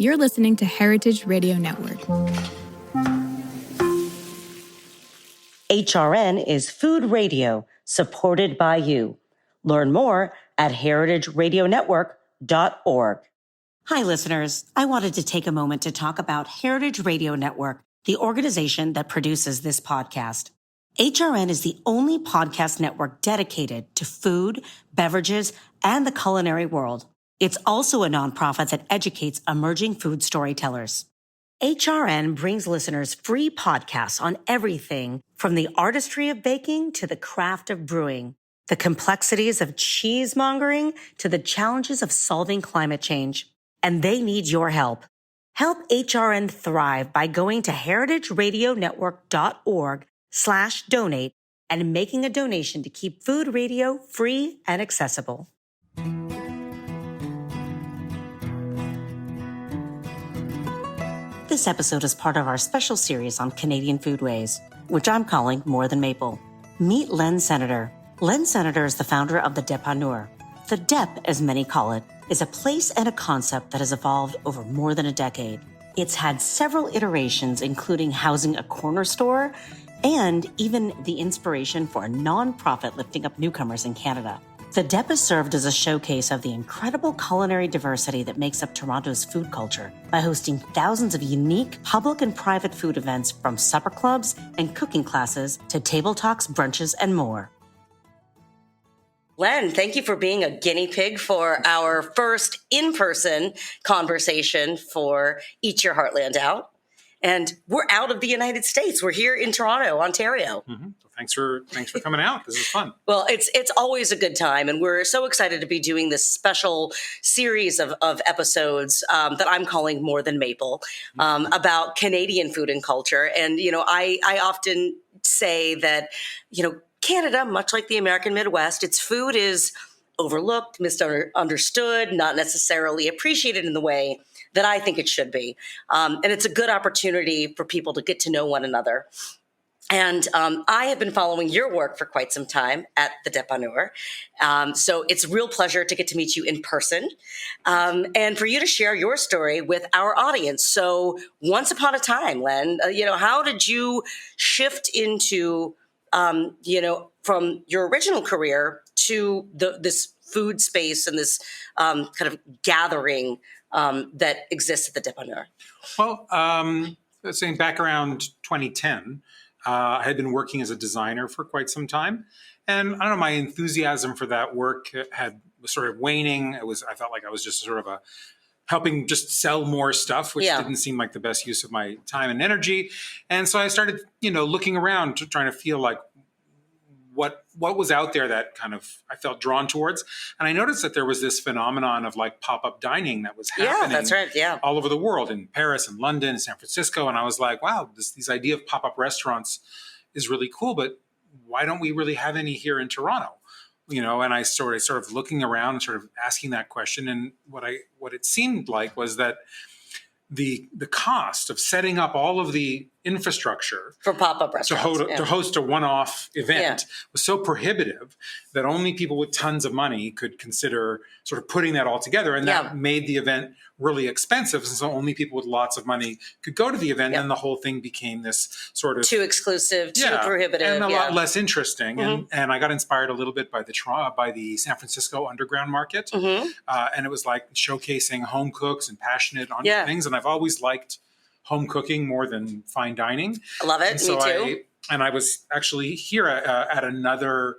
You're listening to Heritage Radio Network. HRN is food radio supported by you. Learn more at heritageradionetwork.org. Hi, listeners. I wanted to take a moment to talk about Heritage Radio Network, the organization that produces this podcast. HRN is the only podcast network dedicated to food, beverages, and the culinary world. It's also a nonprofit that educates emerging food storytellers. HRN brings listeners free podcasts on everything from the artistry of baking to the craft of brewing, the complexities of cheesemongering to the challenges of solving climate change. And they need your help. Help HRN thrive by going to heritageradionetwork.org/donate and making a donation to keep food radio free and accessible. This episode is part of our special series on Canadian foodways, which I'm calling More Than Maple. Meet Len Senator. Len Senator is the founder of the Dépanneur. The Dep, as many call it, is a place and a concept that has evolved over more than a decade. It's had several iterations, including housing a corner store and even the inspiration for a nonprofit lifting up newcomers in Canada. The Dep has served as a showcase of the incredible culinary diversity that makes up Toronto's food culture by hosting thousands of unique public and private food events, from supper clubs and cooking classes to table talks, brunches, and more. Len, thank you for being a guinea pig for our first in-person conversation for Eat Your Heartland Out. And we're out of the United States. We're here in Toronto, Ontario. Mm-hmm. Thanks for coming out. This is fun. Well, it's always a good time, and we're so excited to be doing this special series of episodes that I'm calling More Than Maple, about Canadian food and culture. And I often say that Canada, much like the American Midwest, its food is overlooked, misunderstood, not necessarily appreciated in the way that I think it should be. And it's a good opportunity for people to get to know one another. And I have been following your work for quite some time at the Dépanneur. So it's a real pleasure to get to meet you in person, and for you to share your story with our audience. So once upon a time, Len, how did you shift into from your original career to this food space and this kind of gathering that exists at the Dépanneur? Well, saying back around 2010, I had been working as a designer for quite some time. And I don't know, my enthusiasm for that work was sort of waning. I felt like I was just sort of helping just sell more stuff, which didn't seem like the best use of my time and energy. And so I started, looking around, trying to feel like what was out there that kind of I felt drawn towards. And I noticed that there was this phenomenon of like pop-up dining that was happening all over the world, in Paris and London and San Francisco. And I was like, wow, this idea of pop-up restaurants is really cool, but why don't we really have any here in Toronto? And I sort of looking around and sort of asking that question. And what it seemed like was that the cost of setting up all of the infrastructure for pop-up restaurants to host a one-off event was so prohibitive that only people with tons of money could consider sort of putting that all together. And that made the event really expensive. And so only people with lots of money could go to the event. And the whole thing became this sort of too exclusive, too prohibitive, and a lot less interesting. Mm-hmm. And I got inspired a little bit by the San Francisco underground market. Mm-hmm. And it was like showcasing home cooks and passionate on things. And I've always liked home cooking more than fine dining. I love it. So me too. I was actually here at another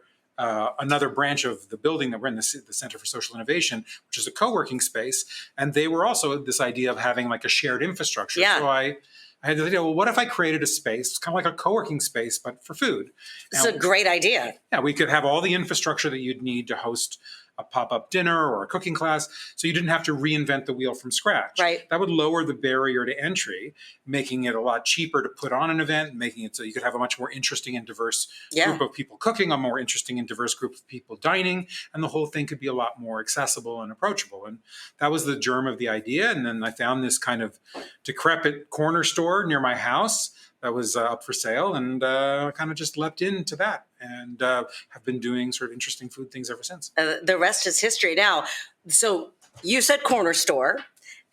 branch of the building that we're in, the Center for Social Innovation, which is a co-working space. And they were also this idea of having like a shared infrastructure. Yeah. So I had the idea, well, what if I created a space, kind of like a co-working space, but for food? It's a great idea. Yeah, we could have all the infrastructure that you'd need to host a pop-up dinner or a cooking class, so you didn't have to reinvent the wheel from scratch. Right. That would lower the barrier to entry, making it a lot cheaper to put on an event, making it so you could have a much more interesting and diverse group of people cooking, a more interesting and diverse group of people dining, and the whole thing could be a lot more accessible and approachable. And that was the germ of the idea. And then I found this kind of decrepit corner store near my house that was up for sale, and kind of just leapt into that, and have been doing sort of interesting food things ever since. The rest is history. Now, so you said corner store,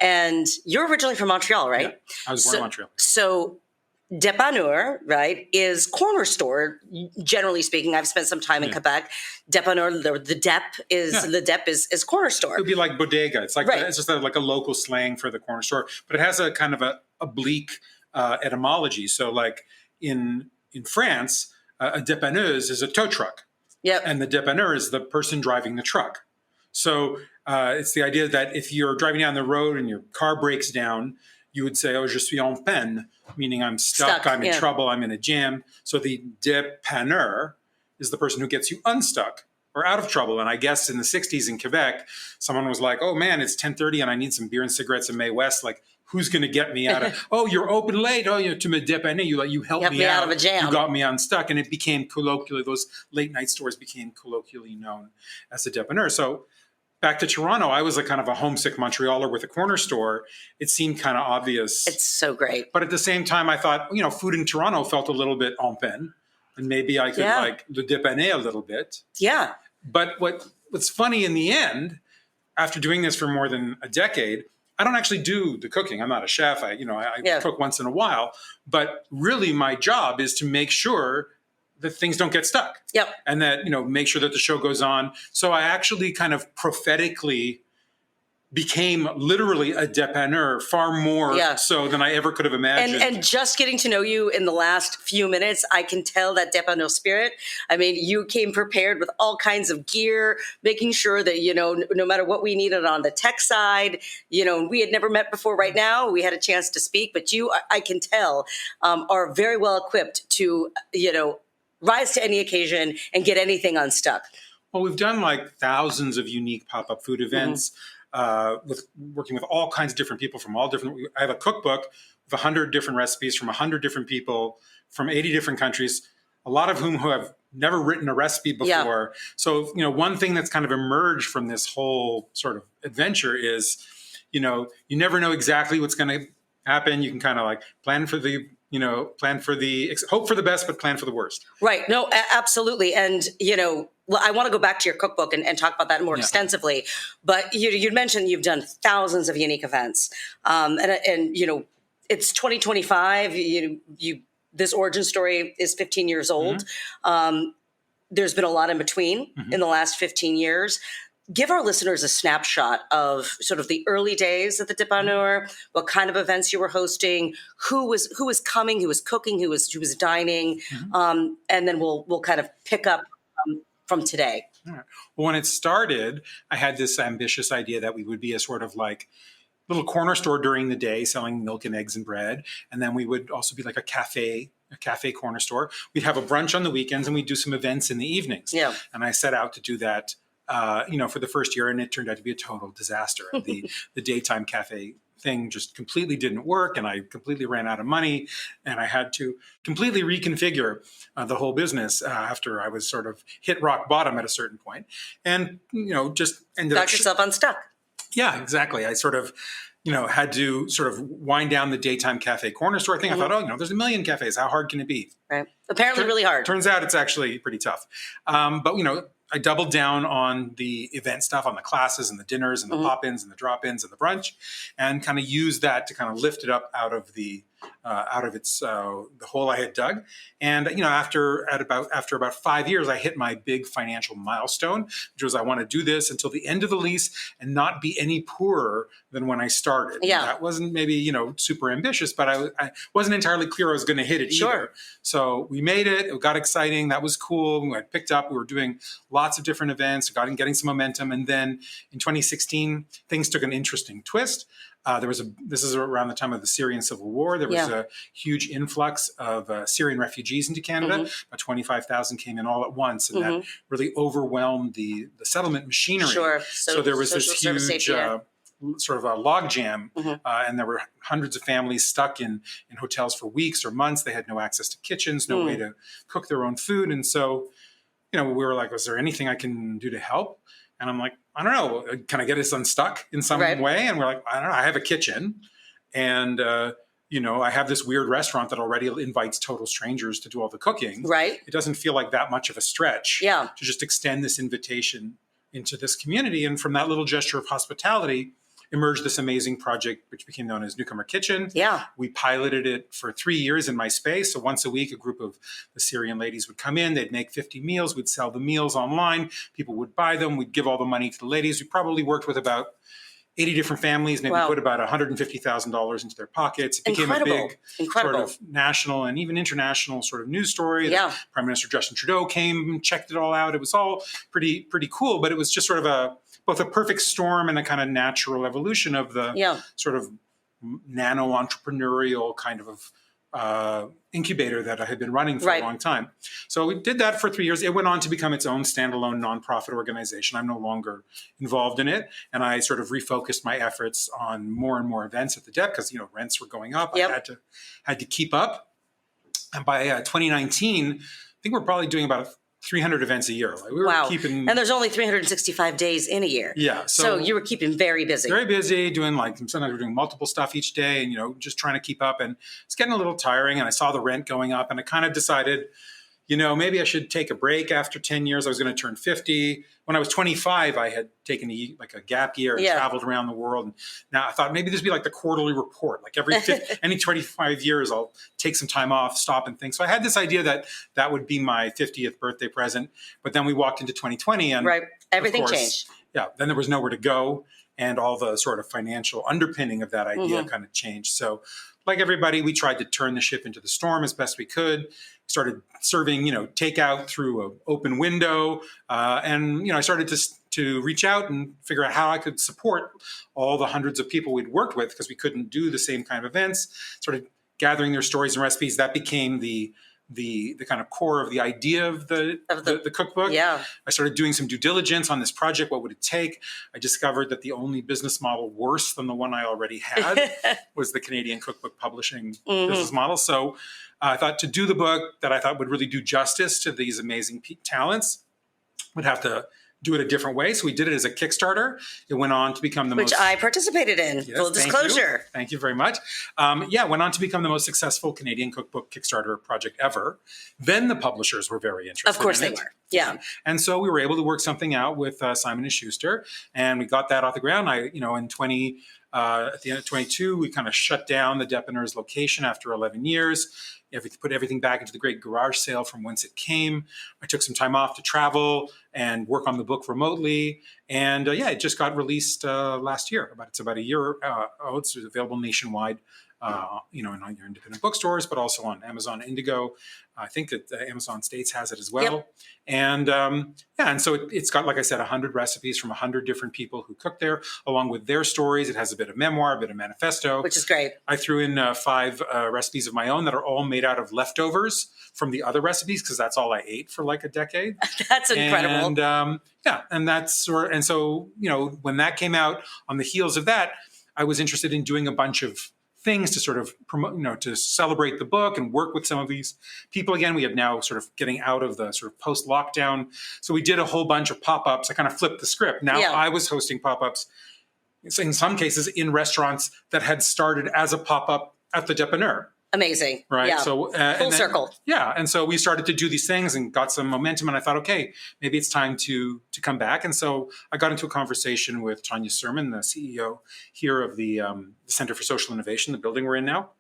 And you're originally from Montreal, right? Yeah, I was born in Montreal. So dépanneur, right, is corner store. Generally speaking, I've spent some time in Quebec. Dépanneur, the dep is corner store. It would be like bodega. It's like Right. it's just like a local slang for the corner store, but it has a kind of a oblique etymology. So, like in France, a dépanneuse is a tow truck, Yep. and the dépanneur is the person driving the truck. So it's the idea that if you're driving down the road and your car breaks down, you would say, "Oh, je suis en peine," meaning I'm stuck, I'm in trouble, I'm in a jam. So the dépanneur is the person who gets you unstuck or out of trouble. And I guess in the 60s in Quebec, someone was like, "Oh man, it's 10:30 and I need some beer and cigarettes in May West. Like, who's going to get me out of, oh, you're open late. Oh, to me dépanner. You helped me out of a jam. You got me unstuck." And it became colloquially, those late night stores became colloquially known as a dépanneur. So back to Toronto, I was a kind of a homesick Montrealer with a corner store. It seemed kind of obvious. It's so great. But at the same time, I thought, food in Toronto felt a little bit en peine. And maybe I could like le dépanner a little bit. Yeah. But what's funny in the end, after doing this for more than a decade, I don't actually do the cooking. I'm not a chef. I cook once in a while. But really my job is to make sure that things don't get stuck. Yep. And that, make sure that the show goes on. So I actually kind of prophetically became literally a dépanneur far more so than I ever could have imagined. And just getting to know you in the last few minutes, I can tell that dépanneur spirit. I mean, you came prepared with all kinds of gear, making sure that, no matter what we needed on the tech side, we had never met before. Right now, we had a chance to speak, but you, I can tell, are very well equipped to, rise to any occasion and get anything unstuck. Well, we've done like thousands of unique pop-up food events. With working with all kinds of different people from all different. I have a cookbook with 100 different recipes from 100 different people from 80 different countries, a lot of whom who have never written a recipe before. So, one thing that's kind of emerged from this whole sort of adventure is, you never know exactly what's going to happen. You can kind of like plan for the hope for the best, but plan for the worst. Right. No, absolutely. And, well, I want to go back to your cookbook and talk about that more extensively. But you'd mentioned you've done thousands of unique events. And it's 2025. This origin story is 15 years old. There's been a lot in between in the last 15 years. Give our listeners a snapshot of sort of the early days at the dépanneur, what kind of events you were hosting, who was coming, who was cooking, who was dining, and then we'll kind of pick up from today. All right. Well, when it started, I had this ambitious idea that we would be a sort of like little corner store during the day selling milk and eggs and bread, and then we would also be like a cafe corner store. We'd have a brunch on the weekends, and we'd do some events in the evenings. Yeah. And I set out to do that. For the first year, and it turned out to be a total disaster. The daytime cafe thing just completely didn't work, and I completely ran out of money, and I had to completely reconfigure the whole business after I was sort of hit rock bottom at a certain point, and just ended up got yourself unstuck. Yeah, exactly. I sort of had to sort of wind down the daytime cafe corner store thing. I thought, there's a million cafes. How hard can it be? Right. Apparently, really hard. Turns out it's actually pretty tough. But I doubled down on the event stuff, on the classes and the dinners and the pop-ins and the drop-ins and the brunch, and kind of used that to kind of lift it up out of the hole I had dug. And after about 5 years, I hit my big financial milestone, which was I want to do this until the end of the lease and not be any poorer than when I started. Yeah. That wasn't maybe super ambitious, but I wasn't entirely clear I was going to hit it either. So we made it. It got exciting. That was cool. We had picked up. We were doing lots of different events, getting some momentum. And then in 2016, things took an interesting twist. This is around the time of the Syrian civil war. There was a huge influx of Syrian refugees into Canada. About 25,000 came in all at once, and that really overwhelmed the settlement machinery. Sure. So there was this huge sort of a log jam, and there were hundreds of families stuck in hotels for weeks or months. They had no access to kitchens, no way to cook their own food. And so, we were like, was there anything I can do to help? And I'm like, I don't know, can I get us unstuck in some way? And we're like, I don't know, I have a kitchen, and I have this weird restaurant that already invites total strangers to do all the cooking. Right. It doesn't feel like that much of a stretch to just extend this invitation into this community. And from that little gesture of hospitality, emerged this amazing project, which became known as Newcomer Kitchen. Yeah. We piloted it for 3 years in my space. So once a week, a group of the Syrian ladies would come in. They'd make 50 meals. We'd sell the meals online. People would buy them. We'd give all the money to the ladies. We probably worked with about 80 different families, maybe Wow. put about $150,000 into their pockets. It became a big sort of national and even international sort of news story. Yeah. Prime Minister Justin Trudeau came and checked it all out. It was all pretty cool, but it was just sort of both a perfect storm and a kind of natural evolution of the sort of nano entrepreneurial kind of incubator that I had been running for a long time. So we did that for 3 years. It went on to become its own standalone nonprofit organization. I'm no longer involved in it. And I sort of refocused my efforts on more and more events at the DEP because, rents were going up. I had to keep up. And by 2019, I think we're probably doing about 300 events a year. Like we were keeping, and there's only 365 days in a year. Yeah. So you were keeping very busy. Very busy, doing sometimes we're doing multiple stuff each day and, just trying to keep up. And it's getting a little tiring. And I saw the rent going up and I kind of decided, maybe I should take a break after 10 years. I was going to turn 50. When I was 25, I had taken a gap year and traveled around the world. And now I thought maybe this would be like the quarterly report. Like any 25 years, I'll take some time off, stop and think. So I had this idea that would be my 50th birthday present. But then we walked into 2020 and everything changed. Yeah. Then there was nowhere to go. And all the sort of financial underpinning of that idea kind of changed. So like everybody, we tried to turn the ship into the storm as best we could. Started serving, takeout through an open window. And I started to reach out and figure out how I could support all the hundreds of people we'd worked with because we couldn't do the same kind of events. Started gathering their stories and recipes. That became the kind of core of the idea of the cookbook. Yeah. I started doing some due diligence on this project. What would it take? I discovered that the only business model worse than the one I already had was the Canadian Cookbook Publishing business model. So I thought to do the book that I thought would really do justice to these amazing talents, would have to do it a different way. So we did it as a Kickstarter. It went on to become Which I participated in. Yes, full disclosure. Thank you very much. Went on to become the most successful Canadian cookbook Kickstarter project ever. Then the publishers were very interested. Of course they were. Yeah. And so we were able to work something out with Simon & Schuster, and we got that off the ground. At the end of 22, we kind of shut down the Depanneurs location after 11 years. Put everything back into the great garage sale from whence it came. I took some time off to travel and work on the book remotely. And it just got released last year. It's about a year out. It's available nationwide, in all your independent bookstores, but also on Amazon Indigo. I think that Amazon States has it as well. Yep. And and so it's got, like I said, 100 recipes from 100 different people who cook there, along with their stories. It has a bit of memoir, a bit of manifesto. Which is great. I threw in 5 recipes of my own that are all made out of leftovers from the other recipes, because that's all I ate for like a decade. That's incredible. And so when that came out, on the heels of that, I was interested in doing a bunch of things to sort of promote, to celebrate the book and work with some of these people again. We have now sort of getting out of the sort of post-lockdown. So we did a whole bunch of pop-ups. I kind of flipped the script. Now I was hosting pop-ups, in some cases in restaurants that had started as a pop-up at the Depanneur. Amazing. Right. Yeah. So full circle. Yeah. And so we started to do these things and got some momentum. And I thought, okay, maybe it's time to come back. And so I got into a conversation with Tanya Sermon, the CEO here of the Center for Social Innovation, the building we're in now.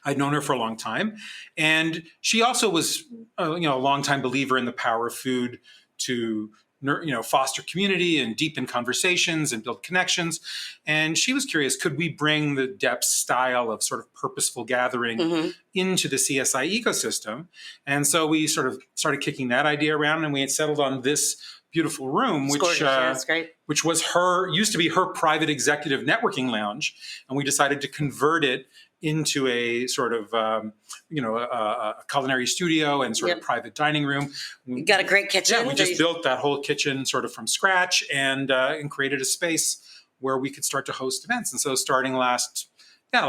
I'd known her for a long time. And she also was, a longtime believer in the power of food to foster community and deepen conversations and build connections. And she was curious, could we bring the DEP's style of sort of purposeful gathering into the CSI ecosystem? And so we sort of started kicking that idea around, and we had settled on this beautiful room, which was used to be her private executive networking lounge. And we decided to convert it into a sort of, a culinary studio and sort of private dining room. You got a great kitchen. Yeah, we just built that whole kitchen sort of from scratch and created a space where we could start to host events. And so starting last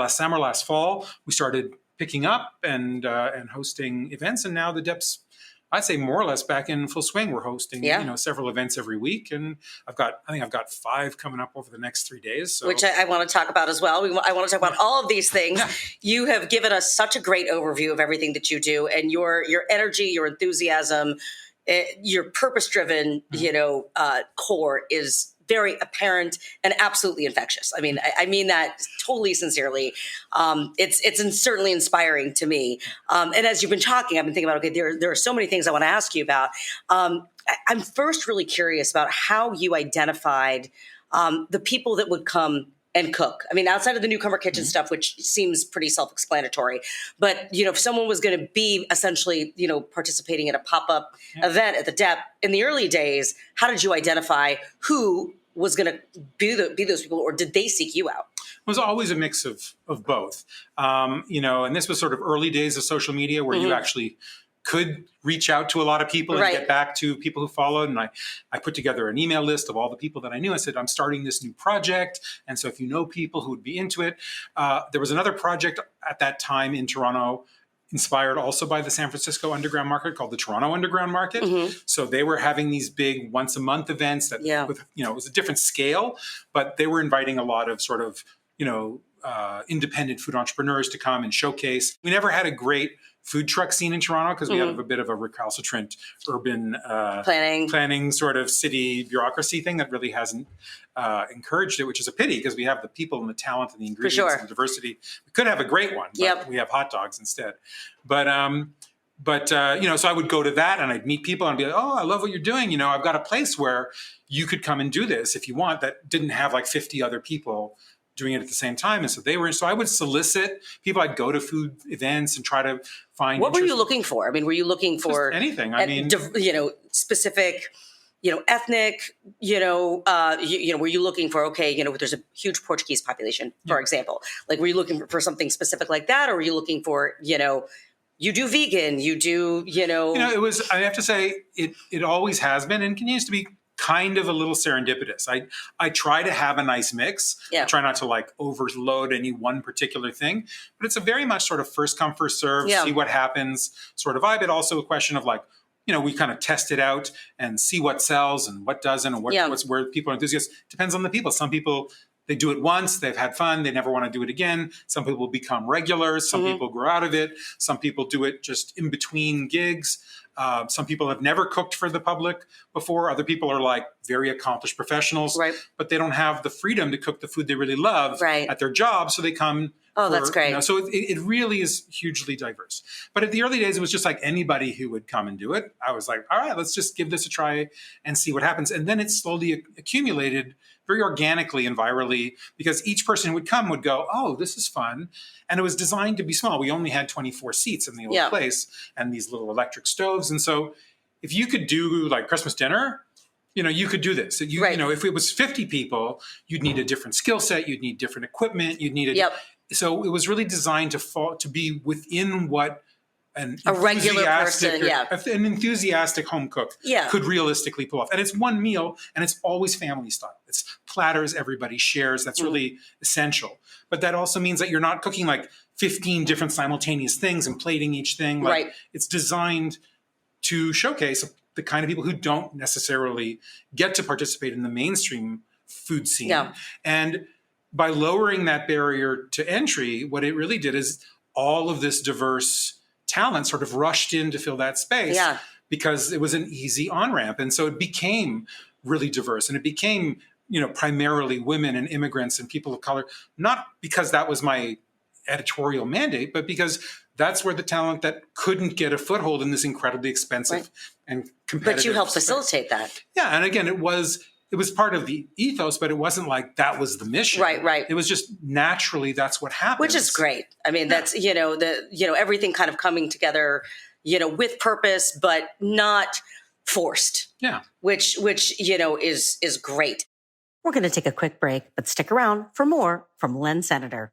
summer, last fall, we started picking up and hosting events. And now the DEP's, I'd say, more or less back in full swing. We're hosting, several events every week, and I think I've got 5 coming up over the next 3 days. So. Which I want to talk about as well. I want to talk about all of these things. Yeah. You have given us such a great overview of everything that you do, and your energy, your enthusiasm, your purpose-driven, core is very apparent and absolutely infectious. I mean, I mean that totally sincerely. It's certainly inspiring to me. And as you've been talking, I've been thinking about, okay, there are so many things I want to ask you about. I'm first really curious about how you identified the people that would come and cook. I mean, outside of the newcomer kitchen stuff, which seems pretty self-explanatory, but if someone was going to be essentially, participating in a pop-up event at the Dep in the early days, how did you identify who was going to be those people, or did they seek you out? It was always a mix of both, and this was sort of early days of social media where you actually could reach out to a lot of people and get back to people who followed. And I put together an email list of all the people that I knew. I said, I'm starting this new project. And so if you know people who would be into it, there was another project at that time in Toronto, inspired also by the San Francisco Underground Market, called the Toronto Underground Market. So they were having these big once a month events that, with, it was a different scale, but they were inviting a lot of sort of, independent food entrepreneurs to come and showcase. We never had a great food truck scene in Toronto because we have a bit of a recalcitrant urban planning sort of city bureaucracy thing that really hasn't encouraged it, which is a pity because we have the people and the talent and the ingredients and the diversity. We could have a great one, but we have hot dogs instead. But so I would go to that and I'd meet people and be like, oh, I love what you're doing. I've got a place where you could come and do this if you want, that didn't have like 50 other people doing it at the same time. And so I would solicit people. I'd go to food events and try to find. What were you looking for? I mean, were you looking for just anything? Specific, ethnic, were you looking for, there's a huge Portuguese population, for example, like, were you looking for something specific like that? Or were you looking for, you do vegan, you do, it was, I have to say it always has been and continues to be kind of a little serendipitous. I try to have a nice mix. I try not to like overload any one particular thing, but it's a very much sort of first come, first serve, see what happens sort of vibe. But also a question of like, we kind of test it out and see what sells and what doesn't and what's where people are enthusiasts. Depends on the people. Some people, they do it once, they've had fun, they never want to do it again. Some people become regulars, some people grow out of it. Some people do it just in between gigs. Some people have never cooked for the public before. Other people are like very accomplished professionals, but they don't have the freedom to cook the food they really love at their job. So they come. Oh, that's great. So it really is hugely diverse. But at the early days, it was just like anybody who would come and do it. I was like, all right, let's just give this a try and see what happens. And then it slowly accumulated very organically and virally because each person who would come would go, oh, this is fun. And it was designed to be small. We only had 24 seats in the old place and these little electric stoves. And so if you could do like Christmas dinner, you could do this. If it was 50 people, you'd need a different skill set. You'd need different equipment. You'd need So it was really designed to be within what a regular person, an enthusiastic home cook could realistically pull off. And it's one meal, and it's always family style. It's platters everybody shares. That's really essential. But that also means that you're not cooking like 15 different simultaneous things and plating each thing. Like, it's designed to showcase the kind of people who don't necessarily get to participate in the mainstream food scene. And by lowering that barrier to entry, what it really did is all of this diverse talent sort of rushed in to fill that space because it was an easy on-ramp. And so it became really diverse and it became, primarily women and immigrants and people of color, not because that was my editorial mandate, but because that's where the talent that couldn't get a foothold in this incredibly expensive and competitive But you helped space. Facilitate that. Yeah. And again, it was part of the ethos, but it wasn't like that was the mission. Right. It was just naturally that's what happened. Which is great. I mean, that's, everything kind of coming together, with purpose, but not forced. Yeah. Which is great. We're going to take a quick break, but stick around for more from Len Senator.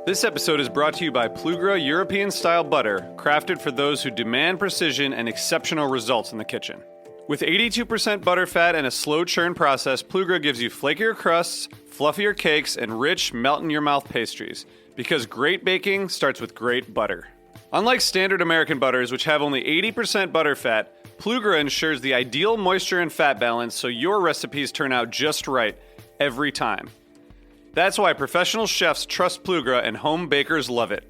This episode is brought to you by Plugra European-style butter, crafted for those who demand precision and exceptional results in the kitchen. With 82% butter fat and a slow churn process, Plugra gives you flakier crusts, fluffier cakes, and rich, melt-in-your-mouth pastries. Because great baking starts with great butter. Unlike standard American butters, which have only 80% butter fat, Plugra ensures the ideal moisture and fat balance so your recipes turn out just right every time. That's why professional chefs trust Plugra and home bakers love it.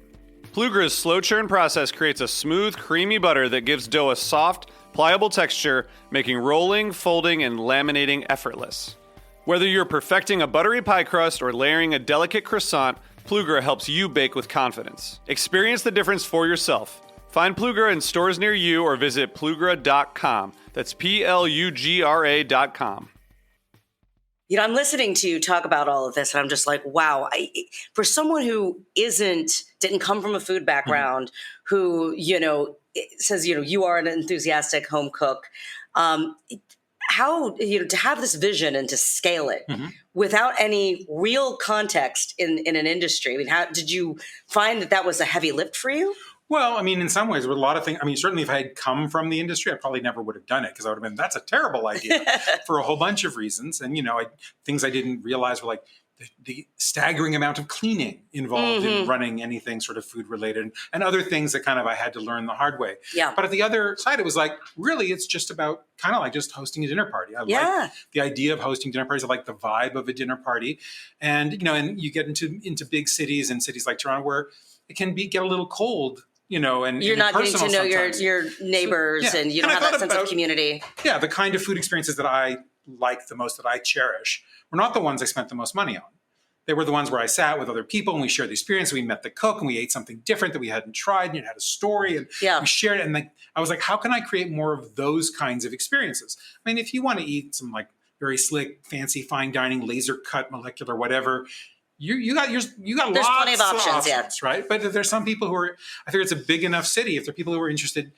Plugra's slow churn process creates a smooth, creamy butter that gives dough a soft, pliable texture, making rolling, folding, and laminating effortless. Whether you're perfecting a buttery pie crust or layering a delicate croissant, Plugra helps you bake with confidence. Experience the difference for yourself. Find Plugra in stores near you or visit plugra.com. That's Plugra.com. You know, I'm listening to you talk about all of this, and I'm just like, wow. For someone who didn't come from a food background, who, says, you are an enthusiastic home cook, how, to have this vision and to scale it without any real context in an industry. I mean, how did you find that was a heavy lift for you? Well, I mean, in some ways, there were a lot of things. I mean, certainly if I had come from the industry, I probably never would have done it because I would have been, that's a terrible idea for a whole bunch of reasons. And, things I didn't realize were like the staggering amount of cleaning involved in running anything sort of food related and other things that kind of I had to learn the hard way. Yeah. But at the other side, it was like, really, it's just about kind of like just hosting a dinner party. I like the idea of hosting dinner parties. I like the vibe of a dinner party. And, and you get into big cities and cities like Toronto where it can get a little cold. And you're not getting to know your neighbors, and you don't have that sense of community. Yeah, the kind of food experiences that I like the most, that I cherish, were not the ones I spent the most money on. They were the ones where I sat with other people and we shared the experience. We met the cook and we ate something different that we hadn't tried, and it had a story, and we shared it. And I was like, how can I create more of those kinds of experiences? I mean, if you want to eat some like very slick, fancy, fine dining, laser cut, molecular, whatever. You got There's lots plenty of options, right? But there's some people who are, I think it's a big enough city. If there are people who are interested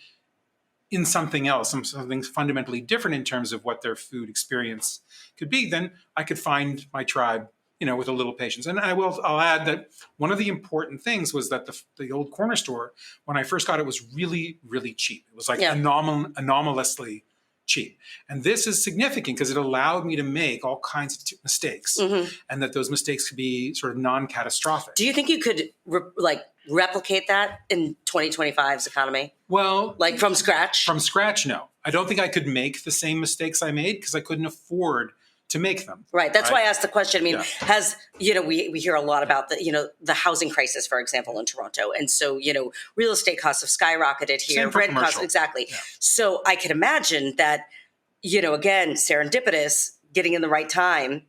in something else, something fundamentally different in terms of what their food experience could be, then I could find my tribe, with a little patience. And I'll add that one of the important things was that the old corner store, when I first got it, was really, really cheap. It was like anomalously cheap. And this is significant because it allowed me to make all kinds of mistakes, and that those mistakes could be sort of non-catastrophic. Do you think you could replicate that in 2025's economy? Well, like from scratch? From scratch, no. I don't think I could make the same mistakes I made because I couldn't afford to make them. Right. That's why I asked the question. I mean, we hear a lot about the housing crisis, for example, in Toronto. And so, real estate costs have skyrocketed here. Same for Rent costs, commercial. exactly. Yeah. So I can imagine that, again, serendipitous, getting in the right time,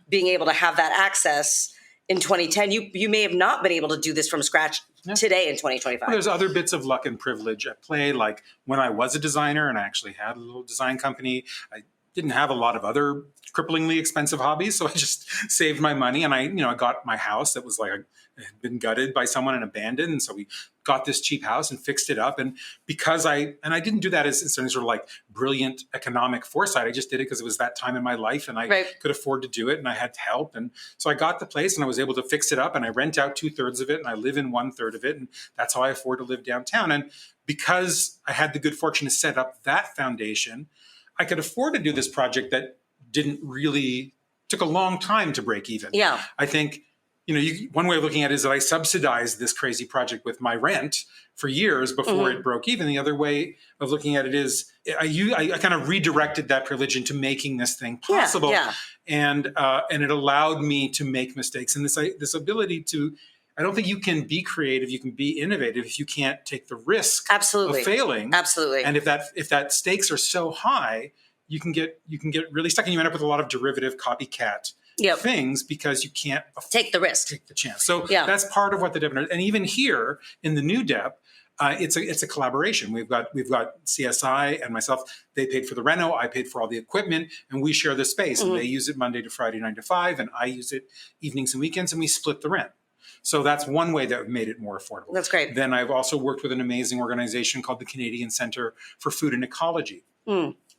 being able to have that access in 2010. You may have not been able to do this from scratch today in 2025. Well, there's other bits of luck and privilege at play. Like when I was a designer and I actually had a little design company, I didn't have a lot of other cripplingly expensive hobbies. So I just saved my money and I got my house that was like, it had been gutted by someone and abandoned. And so we got this cheap house and fixed it up. And because I didn't do that as sort of like brilliant economic foresight. I just did it because it was that time in my life and I could afford to do it and I had help. And so I got the place and I was able to fix it up and I rent out 2/3 of it and I live in 1/3 of it. And that's how I afford to live downtown. And because I had the good fortune to set up that foundation, I could afford to do this project that took a long time to break even. Yeah. I think, one way of looking at it is that I subsidized this crazy project with my rent for years before it broke even. The other way of looking at it is I kind of redirected that privilege into making this thing possible. And it allowed me to make mistakes. And this ability to, I don't think you can be creative, you can be innovative if you can't take the risk of failing. Absolutely. And if that stakes are so high, you can get really stuck and you end up with a lot of derivative copycat things because you can't take the risk, take the chance. So that's part of what the Dep, and even here in the new Dep, it's a collaboration. We've got CSI and myself. They paid for the reno, I paid for all the equipment, and we share the space. And they use it Monday to Friday 9 to 5, and I use it evenings and weekends, and we split the rent. So that's one way that made it more affordable. That's great. Then I've also worked with an amazing organization called the Canadian Centre for Food and Ecology,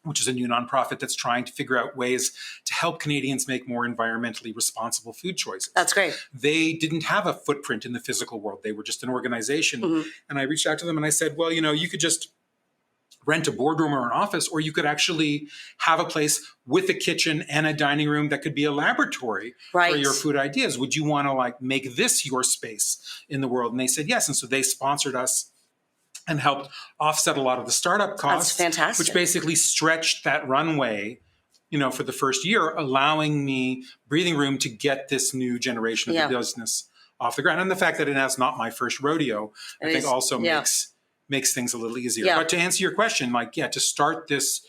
which is a new nonprofit that's trying to figure out ways to help Canadians make more environmentally responsible food choices. That's great. They didn't have a footprint in the physical world. They were just an organization. And I reached out to them and I said, well, you could just rent a boardroom or an office, or you could actually have a place with a kitchen and a dining room that could be a laboratory for your food ideas. Would you want to make this your space in the world? And they said yes. And so they sponsored us and helped offset a lot of the startup costs. That's fantastic. Which basically stretched that runway, for the first year, allowing me breathing room to get this new generation of the business off the ground. And the fact that it is not my first rodeo, I think also makes things a little easier. Yeah. But to answer your question, like, yeah, to start this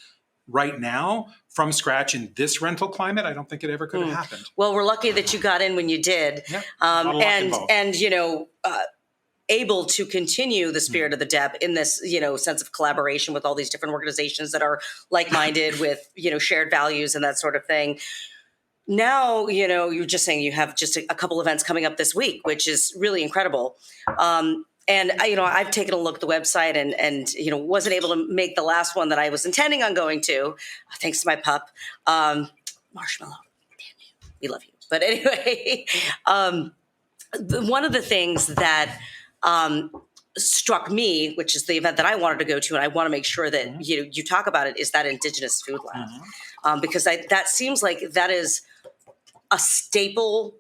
right now from scratch in this rental climate, I don't think it ever could have happened. Well, we're lucky that you got in when you did. Yeah, not a lot involved. And able to continue the spirit of the DEP in this, sense of collaboration with all these different organizations that are like-minded with, shared values and that sort of thing. Now, you're just saying you have just a couple events coming up this week, which is really incredible. And I've taken a look at the website and wasn't able to make the last one that I was intending on going to, thanks to my pup, Marshmallow. Damn you, we love you. But anyway, one of the things that struck me, which is the event that I wanted to go to, and I want to make sure that you talk about it, is that Indigenous Food Lab, because that seems like that is a staple,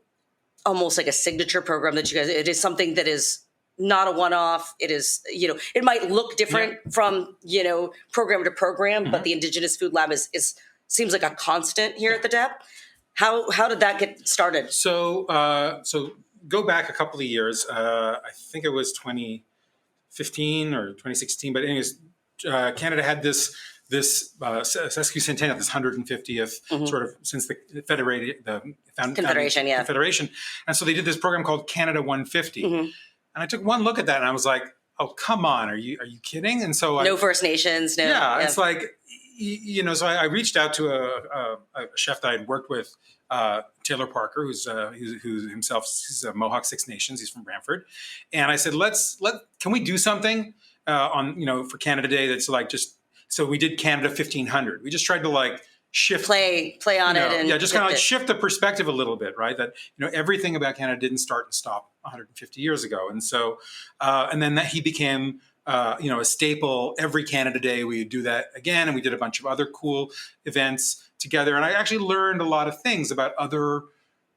almost like a signature program that you guys. It is something that is not a one-off. It is, it might look different from program to program, but the Indigenous Food Lab is seems like a constant here at the DEP. How did that get started? So go back a couple of years. I think it was 2015 or 2016. But anyways, Canada had this sesquicentennial, this 150th sort of since the Confederation, Confederation, and so they did this program called Canada 150. And I took one look at that and I was like, "Oh, come on, are you kidding?" And so no First Nations, no. Yeah, it's like, so I reached out to a chef that I had worked with, Taylor Parker, who's himself, he's a Mohawk Six Nations. He's from Brantford, and I said, can we do something on for Canada Day that's like just so we did Canada 1500. We just tried to like shift play on it, and just kind of like shift the perspective a little bit, right? That everything about Canada didn't start and stop 150 years ago, and so and then that he became a staple. Every Canada Day we would do that again, and we did a bunch of other cool events together. And I actually learned a lot of things about other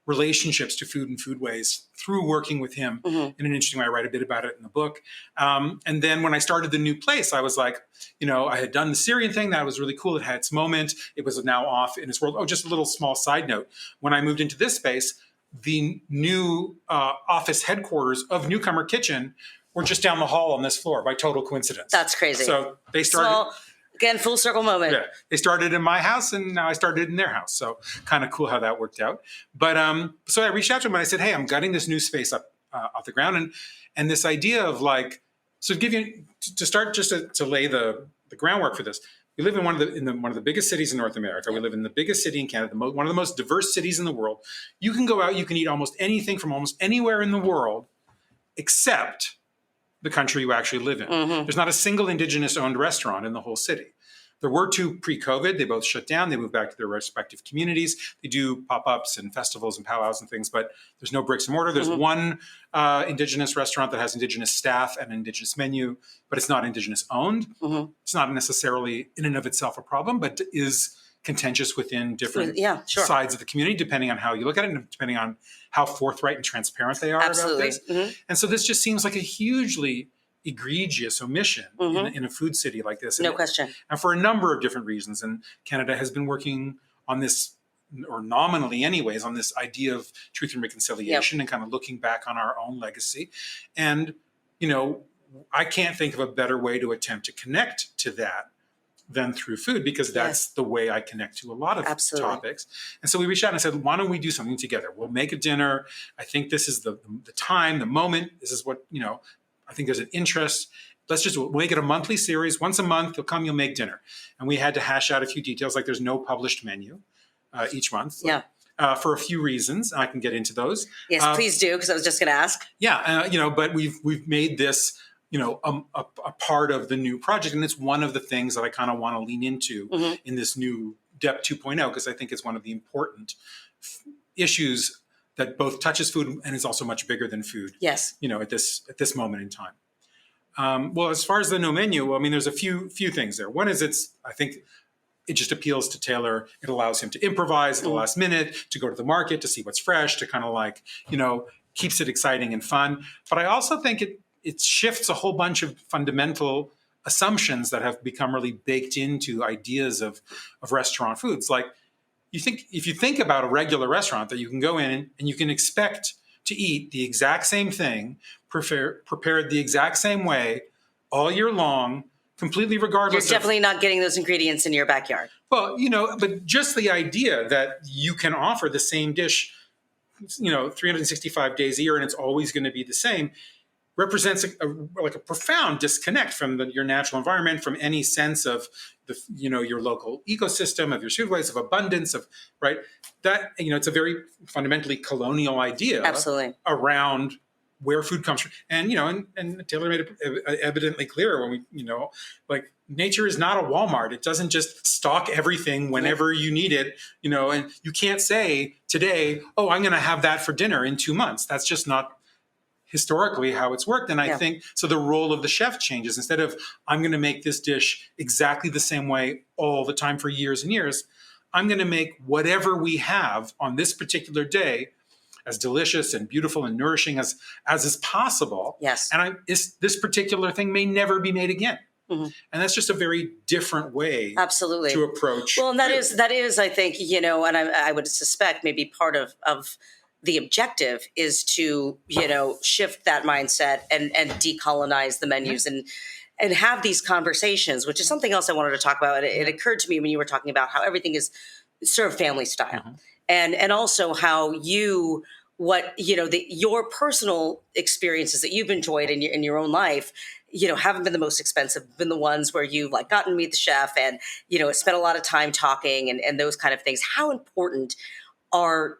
relationships to food and foodways through working with him in an interesting way. I write a bit about it in the book. And then when I started the new place, I was like, I had done the Syrian thing. That was really cool. It had its moment. It was now off in its world. Oh, just a little small side note. When I moved into this space, the new office headquarters of Newcomer Kitchen were just down the hall on this floor by total coincidence. That's crazy. So they started... Again, full circle moment. Yeah, they started in my house, and now I started in their house. So kind of cool how that worked out. But so I reached out to him and I said, "Hey, I'm gutting this new space up off the ground, and this idea of like, so to give you to start just to lay the groundwork for this. We live in one of the biggest cities in North America. We live in the biggest city in Canada, one of the most diverse cities in the world. You can go out, you can eat almost anything from almost anywhere in the world, except the country you actually live in. There's not a single Indigenous-owned restaurant in the whole city. There were two pre-COVID. They both shut down. They moved back to their respective communities. They do pop-ups and festivals and powwows and things, but there's no bricks and mortar. There's one Indigenous restaurant that has Indigenous staff and an Indigenous menu, but it's not Indigenous-owned. It's not necessarily in and of itself a problem, but is contentious within different sides of the community, depending on how you look at it and depending on how forthright and transparent they are about this. And so this just seems like a hugely egregious omission in a food city like this. No question. And for a number of different reasons. And Canada has been working on this, or nominally anyways, on this idea of truth and reconciliation and kind of looking back on our own legacy. And, I can't think of a better way to attempt to connect to that than through food, because that's the way I connect to a lot of topics. And so we reached out and I said, why don't we do something together? We'll make a dinner. I think this is the time, the moment. This is what, I think there's an interest. We'll make it a monthly series. Once a month, you'll come, you'll make dinner. And we had to hash out a few details, like there's no published menu each month. For a few reasons. I can get into those. Yes, please do, because I was just going to ask. But we've made this a part of the new project. And it's one of the things that I kind of want to lean into in this new DEP 2.0, because I think it's one of the important issues that both touches food and is also much bigger than food. Yes. At this moment in time. Well, as far as the no menu, there's a few things there. One is I think it just appeals to Taylor. It allows him to improvise at the last minute, to go to the market, to see what's fresh, to kind of like, keeps it exciting and fun. But I also think it shifts a whole bunch of fundamental assumptions that have become really baked into ideas of restaurant foods. Like, if you think about a regular restaurant that you can go in and you can expect to eat the exact same thing, prepared the exact same way all year long, completely You're regardless definitely not getting those ingredients in your backyard. well, but just the idea that you can offer the same dish, 365 days a year and it's always going to be the same represents like a profound disconnect from your natural environment, from any sense of your local ecosystem, of your foodways, of abundance, of right. That it's a very fundamentally colonial idea, Absolutely, around where food comes from, and and Taylor made it evidently clear when we like nature is not a Walmart. It doesn't just stock everything whenever you need it, and you can't say today, oh, I'm going to have that for dinner in 2 months. That's just not historically how it's worked. And I think so the role of the chef changes. Instead of I'm going to make this dish exactly the same way all the time for years and years, I'm going to make whatever we have on this particular day as delicious and beautiful and nourishing as is possible. Yes. And this particular thing may never be made again. Mm-hmm. And that's just a very different way absolutely to approach. Well, and that is, I think, and I would suspect maybe part of the objective is to, shift that mindset and decolonize the menus and have these conversations, which is something else I wanted to talk about. It occurred to me when you were talking about how everything is served family style. Mm-hmm. And also how your personal experiences that you've enjoyed in your own life, haven't been the most expensive, been the ones where you've like gotten to meet the chef and, spent a lot of time talking and those kind of things. How important are,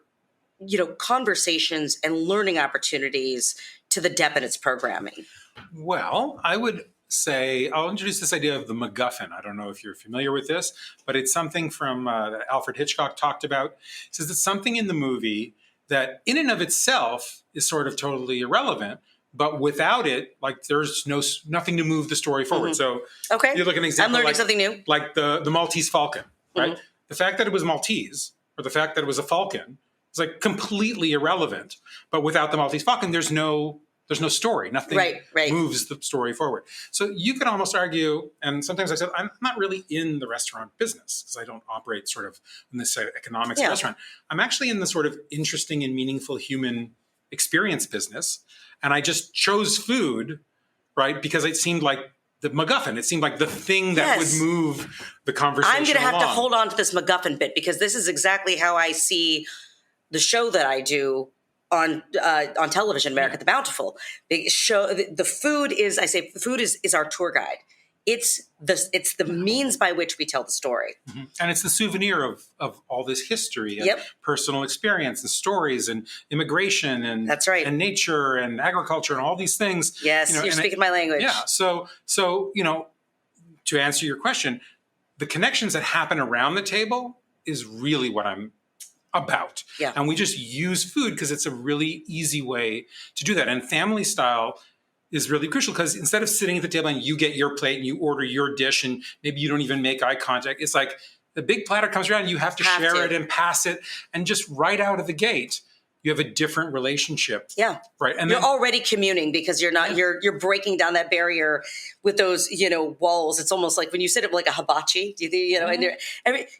conversations and learning opportunities to the DEP and its programming? Well, I would say I'll introduce this idea of the MacGuffin. I don't know if you're familiar with this, but it's something from that Alfred Hitchcock talked about. It says it's something in the movie that in and of itself is sort of totally irrelevant, but without it, like there's nothing to move the story forward. Mm-hmm. So okay, you look at an example, I'm learning something new, like the Maltese falcon, right? Mm-hmm. The fact that it was Maltese or the fact that it was a falcon is like completely irrelevant. But without the Maltese falcon, there's no story. Nothing moves the story forward. So you could almost argue, and sometimes I said, I'm not really in the restaurant business because I don't operate sort of in this economics of restaurant. I'm actually in the sort of interesting and meaningful human experience business. And I just chose food, right? Because it seemed like the MacGuffin. It seemed like the thing that would move the conversation I'm going to have along. to hold on to this MacGuffin bit because this is exactly how I see the show that I do on television, America the Bountiful. The show, the food is, I say, the food is our tour guide. It's the means by which we tell the story. Mm-hmm. And it's the souvenir of all this history and personal experience and stories and immigration and that's right. and nature and agriculture and all these things. Yes, you're speaking my language. Yeah. So to answer your question, the connections that happen around the table is really what I'm about. Yeah. And we just use food because it's a really easy way to do that. And family style is really crucial because instead of sitting at the table and you get your plate and you order your dish and maybe you don't even make eye contact, it's like the big platter comes around, you have to share it and pass it. And just right out of the gate, you have a different relationship. Yeah. Right. And you're already communing because you're not, you're breaking down that barrier with those, walls. It's almost like when you sit at like a hibachi, and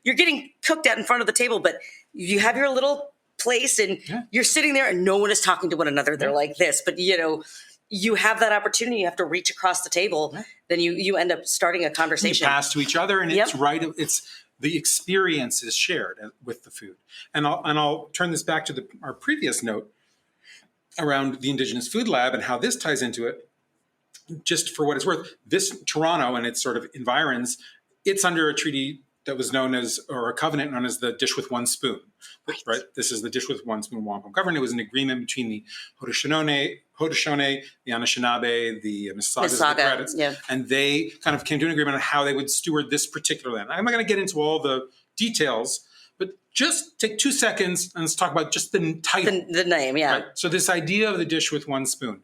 you're getting cooked at in front of the table, but you have your little place and you're sitting there and no one is talking to one another. They're like this, but you have that opportunity. You have to reach across the table. Then you end up starting a conversation. You pass to each other and it's right. It's the experience is shared with the food. And I'll turn this back to our previous note around the Indigenous Food Lab and how this ties into it. Just for what it's worth, this Toronto and its sort of environs, it's under a treaty that was known as, or a covenant known as the Dish with One Spoon, right? This is the Dish with One Spoon Wampum Government. It was an agreement between the Haudenosaunee, the Anishinaabe, the Mississaugas, the Credits, and they kind of came to an agreement on how they would steward this particular land. I'm not going to get into all the details, but just take 2 seconds and let's talk about just the title. The name, yeah. Right? So this idea of the Dish with One Spoon,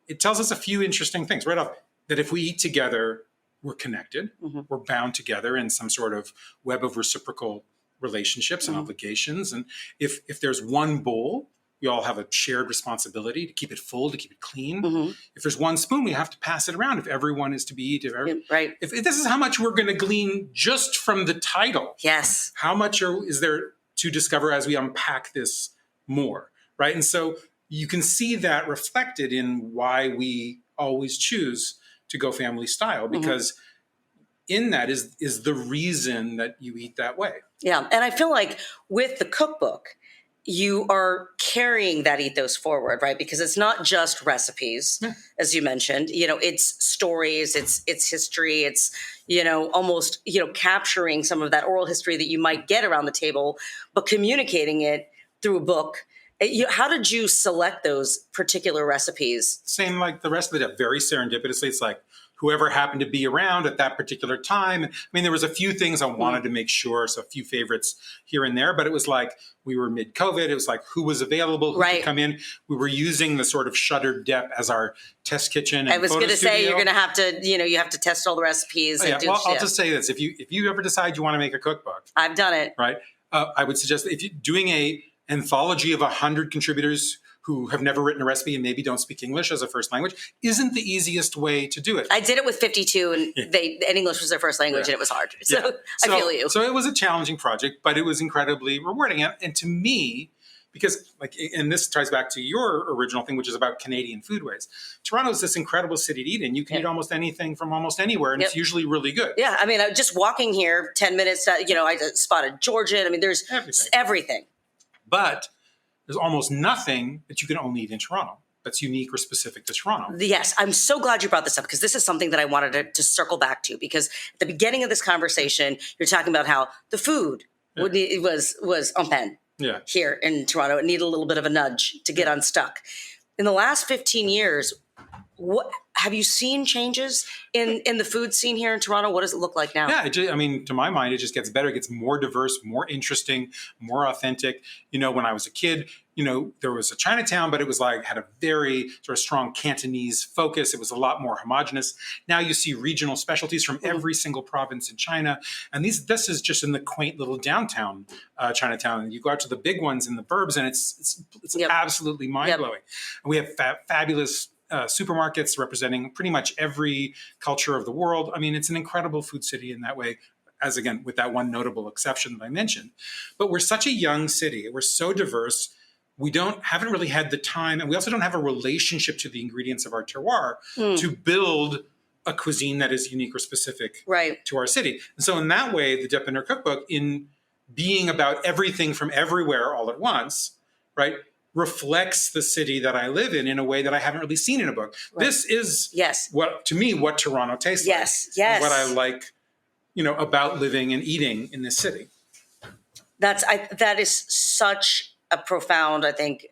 it tells us a few interesting things right off, that if we eat together, we're connected, we're bound together in some sort of web of reciprocal relationships and obligations. And if there's one bowl, we all have a shared responsibility to keep it full, to keep it clean. If there's one spoon, we have to pass it around if everyone is to be eaten. Right. If this is how much we're going to glean just from the title. Yes. How much is there to discover as we unpack this more, right? And so you can see that reflected in why we always choose to go family style, because in that is the reason that you eat that way. Yeah. And I feel like with the cookbook, you are carrying that ethos forward, right? Because it's not just recipes, as you mentioned. It's stories, it's history, it's almost capturing some of that oral history that you might get around the table, but communicating it through a book. How did you select those particular recipes? Same like the rest of it, very serendipitously. It's like whoever happened to be around at that particular time. I mean, there was a few things I wanted to make sure, so a few favorites here and there, but it was like we were mid-COVID. It was like who was available, who could come in. We were using the sort of shuttered Depp as our test kitchen. And I was going to say, you're going to have to, you have to test all the recipes. I'll just say this. If you ever decide you want to make a cookbook. I've done it. Right. I would suggest if you're doing a anthology of 100 contributors who have never written a recipe and maybe don't speak English as a first language isn't the easiest way to do it. I did it with 52 and English was their first language and it was hard. So I feel you. So it was a challenging project, but it was incredibly rewarding. And to me, because and this ties back to your original thing, which is about Canadian foodways. Toronto is this incredible city to eat in. You can eat almost anything from almost anywhere, and it's usually really good. Yeah, I mean, just walking here 10 minutes, I spotted Georgian. I mean, there's everything. But there's almost nothing that you can only eat in Toronto that's unique or specific to Toronto. Yes, I'm so glad you brought this up because this is something that I wanted to circle back to, because at the beginning of this conversation, you're talking about how the food was en peine here in Toronto. It needed a little bit of a nudge to get unstuck. In the last 15 years, what have you seen changes in the food scene here in Toronto? What does it look like now? Yeah, I mean, to my mind, it just gets better. It gets more diverse, more interesting, more authentic. When I was a kid, there was a Chinatown, but it was had a very sort of strong Cantonese focus. It was a lot more homogenous. Now you see regional specialties from every single province in China. And this is just in the quaint little downtown Chinatown. And you go out to the big ones in the burbs, and it's absolutely mind-blowing. And we have fabulous supermarkets representing pretty much every culture of the world. I mean, it's an incredible food city in that way, as again, with that one notable exception that I mentioned. But we're such a young city. We're so diverse. We haven't really had the time, and we also don't have a relationship to the ingredients of our terroir to build a cuisine that is unique or specific to our city. And so in that way, the Depp and Her Cookbook, in being about everything from everywhere all at once, reflects the city that I live in a way that I haven't really seen in a book. Right. This is what Toronto tastes like. Yes. What I like, about living and eating in this city. That is such a profound, I think,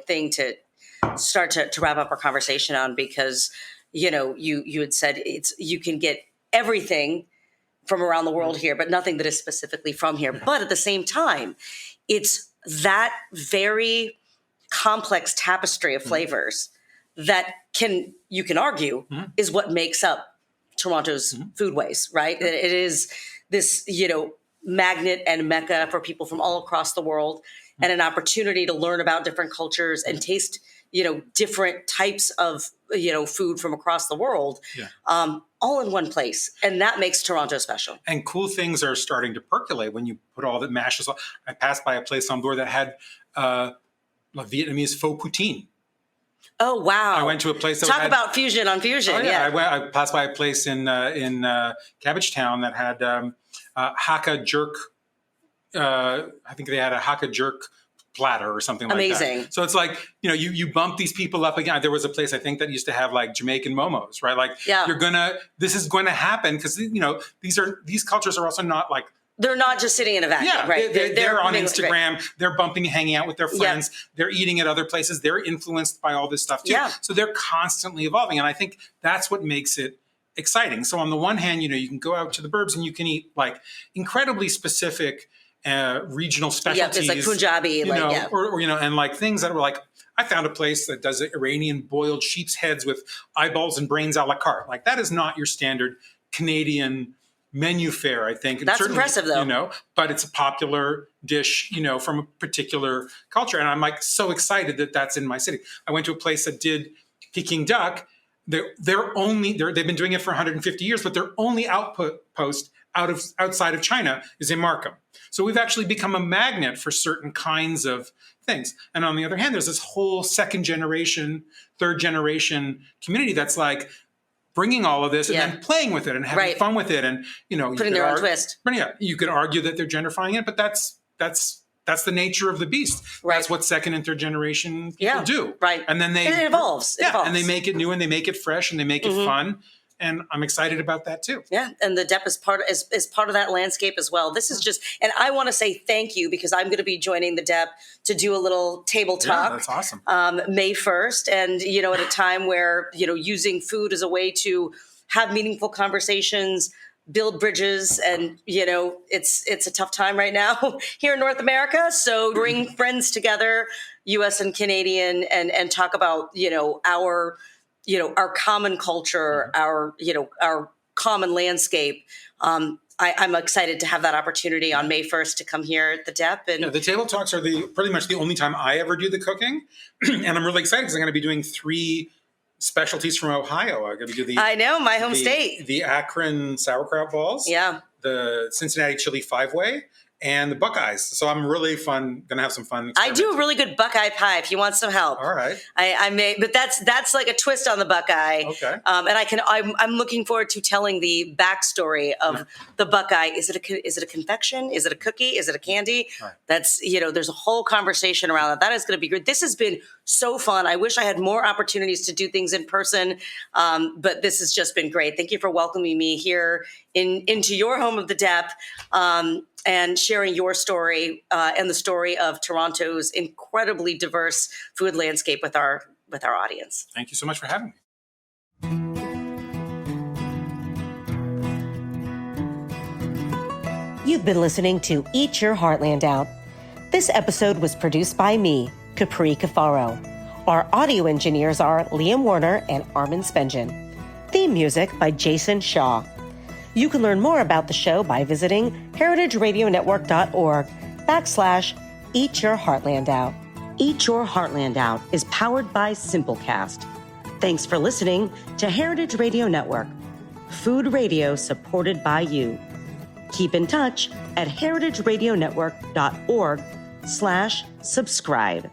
thing to start to wrap up our conversation on, because, you had said you can get everything from around the world here, but nothing that is specifically from here. But at the same time, it's that very complex tapestry of flavors that you can argue is what makes up Toronto's foodways, right? It is this, magnet and mecca for people from all across the world, and an opportunity to learn about different cultures and taste, different types of, food from across the world, all in one place. And that makes Toronto special. And cool things are starting to percolate when you put all the mashes on. I passed by a place on Bloor that had Vietnamese pho poutine. Oh, wow. I went to a place that Talk about fusion on fusion. Oh, yeah. I passed by a place in Cabbagetown that had Hakka jerk. I think they had a Hakka jerk platter or something like that. Amazing. So it's like, you bump these people up again. There was a place I think that used to have Jamaican momos, right? This is going to happen because, these cultures are also not they're not just sitting in a vacuum, right? They're on Instagram. Right. They're bumping, hanging out with their friends. Yep. They're eating at other places. They're influenced by all this stuff too. Yeah. So they're constantly evolving. And I think that's what makes it exciting. So on the one hand, you can go out to the burbs and you can eat incredibly specific regional specialties. Yeah, it's Punjabi. And things that were I found a place that does Iranian boiled sheep's heads with eyeballs and brains a la carte. That is not your standard Canadian menu fare, I think. And that's impressive, though. But it's a popular dish, from a particular culture. And I'm so excited that that's in my city. I went to a place that did Peking duck. They've been doing it for 150 years, but their only outpost outside of China is in Markham. So we've actually become a magnet for certain kinds of things. And on the other hand, there's this whole second generation, third generation community that's bringing all of this and Yeah. then playing with it and having Right. fun with it, and you know, Putting their own twist. You could argue that they're gentrifying it, but that's the nature of the beast. Right. That's what second and third generation people do. Right. And then it evolves. It evolves. and they make it new and they make it fresh and they make it fun. And I'm excited about that too. Yeah, and the DEP is part of that landscape as well. This is just, and I want to say thank you because I'm going to be joining the DEP to do a little table talk. Yeah, that's awesome. May 1st, and you know, at a time where using food as a way to have meaningful conversations, build bridges, and it's a tough time right now here in North America. So bring friends together, U.S. and Canadian, and talk about our common culture, our common landscape. I'm excited to have that opportunity on May 1st to come here at the DEP. And the table talks are pretty much the only time I ever do the cooking. And I'm really excited because I'm going to be doing 3 specialties from Ohio. I'm going to do I know, my home state. The Akron sauerkraut balls. Yeah. The Cincinnati chili 5-way. And the Buckeyes. So I'm really going to have some fun. I do a really good Buckeye pie if you want some help. All right. I may, but that's like a twist on the Buckeye. Okay. And I'm looking forward to telling the backstory of the Buckeye. Is it a confection? Is it a cookie? Is it a candy? Right. That's, there's a whole conversation around that. That is going to be great. This has been so fun. I wish I had more opportunities to do things in person. But this has just been great. Thank you for welcoming me here into your home of the DEP. And sharing your story and the story of Toronto's incredibly diverse food landscape with our audience. Thank you so much for having me. You've been listening to Eat Your Heartland Out. This episode was produced by me, Capri Cafaro. Our audio engineers are Liam Warner and Armin Spengen. Theme music by Jason Shaw. You can learn more about the show by visiting heritageradionetwork.org/Eat Your Heartland Out. Eat Your Heartland Out is powered by Simplecast. Thanks for listening to Heritage Radio Network, food radio supported by you. Keep in touch at heritageradionetwork.org/subscribe.